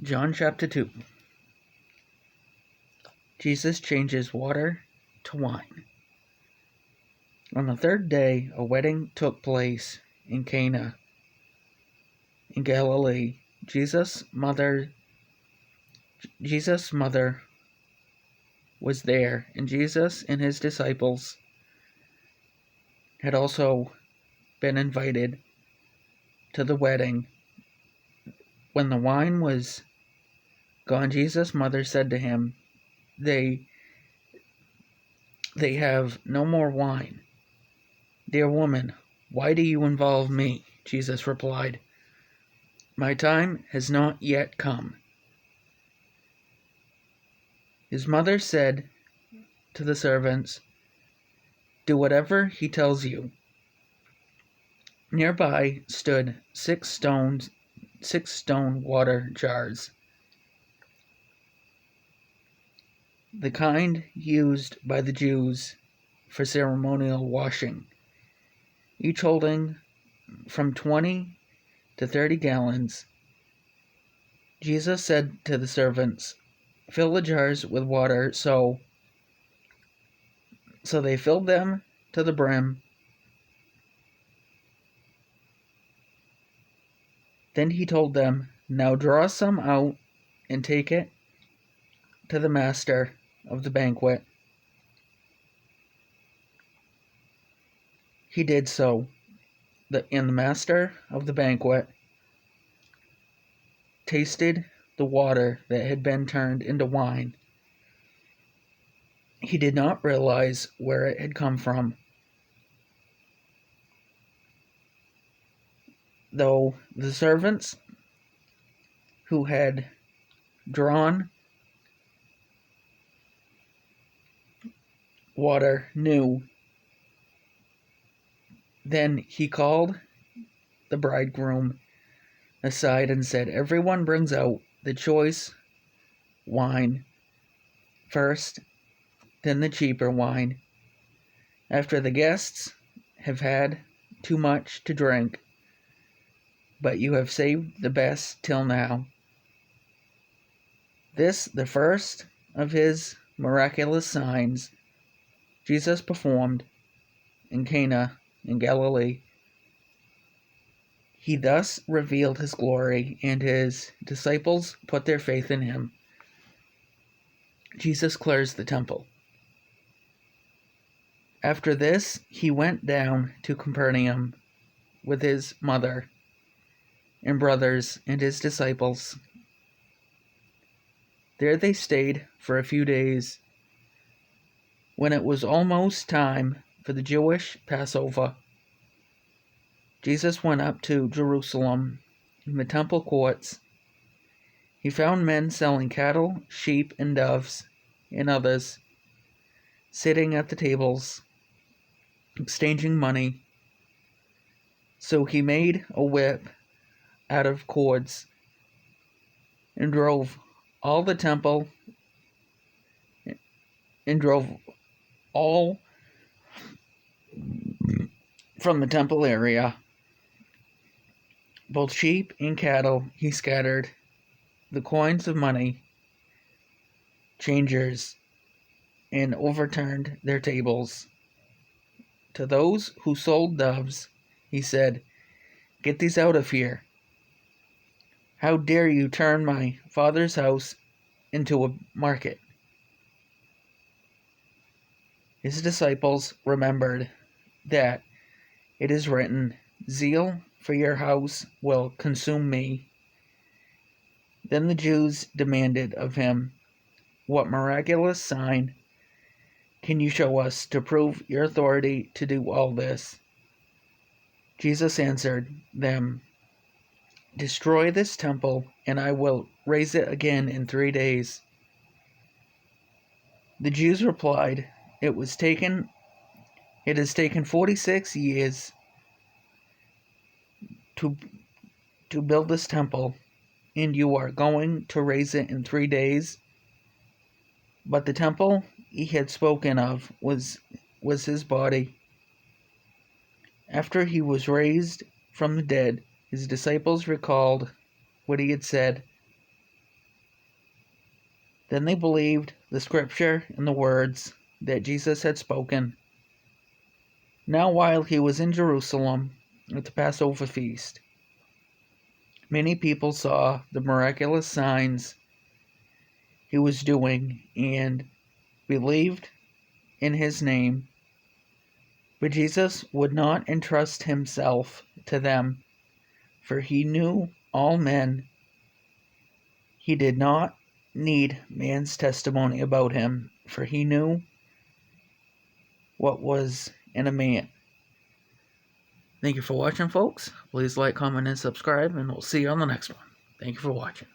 John chapter 2. Jesus changes water to wine. On the third day, a wedding took place in Cana in Galilee. Jesus' mother was there, and Jesus and his disciples had also been invited to the wedding. When the wine was gone, Jesus' mother said to him, They have no more wine. Dear woman, why do you involve me? Jesus replied, My time has not yet come. His mother said to the servants, Do whatever he tells you. Nearby stood six stone water jars, the kind used by the Jews for ceremonial washing, each holding from 20 to 30 gallons. Jesus said to the servants, Fill the jars with water, so they filled them to the brim. Then he told them, Now draw some out and take it to the master of the banquet. He did so, and the master of the banquet tasted the water that had been turned into wine. He did not realize where it had come from, though the servants who had drawn water knew. Then he called the bridegroom aside and said, Everyone brings out the choice wine first, then the cheaper wine. After the guests have had too much to drink, but you have saved the best till now. This, the first of his miraculous signs, Jesus performed in Cana in Galilee. He thus revealed his glory, and his disciples put their faith in him. Jesus clears the temple. After this, he went down to Capernaum with his mother and brothers and his disciples. There they stayed for a few days. When it was almost time for the Jewish Passover, Jesus went up to Jerusalem. In the temple courts, he found men selling cattle, sheep, and doves, and others sitting at the tables, exchanging money. So he made a whip out of cords and drove all from the temple area, both sheep and cattle. He scattered the coins of money changers and overturned their tables. To those who sold doves, he said, Get these out of here. How dare you turn my Father's house into a market? His disciples remembered that it is written, Zeal for your house will consume me. Then the Jews demanded of him, What miraculous sign can you show us to prove your authority to do all this? Jesus answered them, Destroy this temple, and I will raise it again in 3 days. The Jews replied, It has taken 46 years to build this temple, and you are going to raise it in 3 days? But the temple he had spoken of was his body. After he was raised from the dead, his disciples recalled what he had said. Then they believed the scripture and the words that Jesus had spoken. Now, while he was in Jerusalem at the Passover feast, many people saw the miraculous signs he was doing and believed in his name. But Jesus would not entrust himself to them, for he knew all men. He did not need man's testimony about him, for he knew what was in a man. Thank you for watching, folks. Please like, comment, and subscribe, and we'll see you on the next one. Thank you for watching.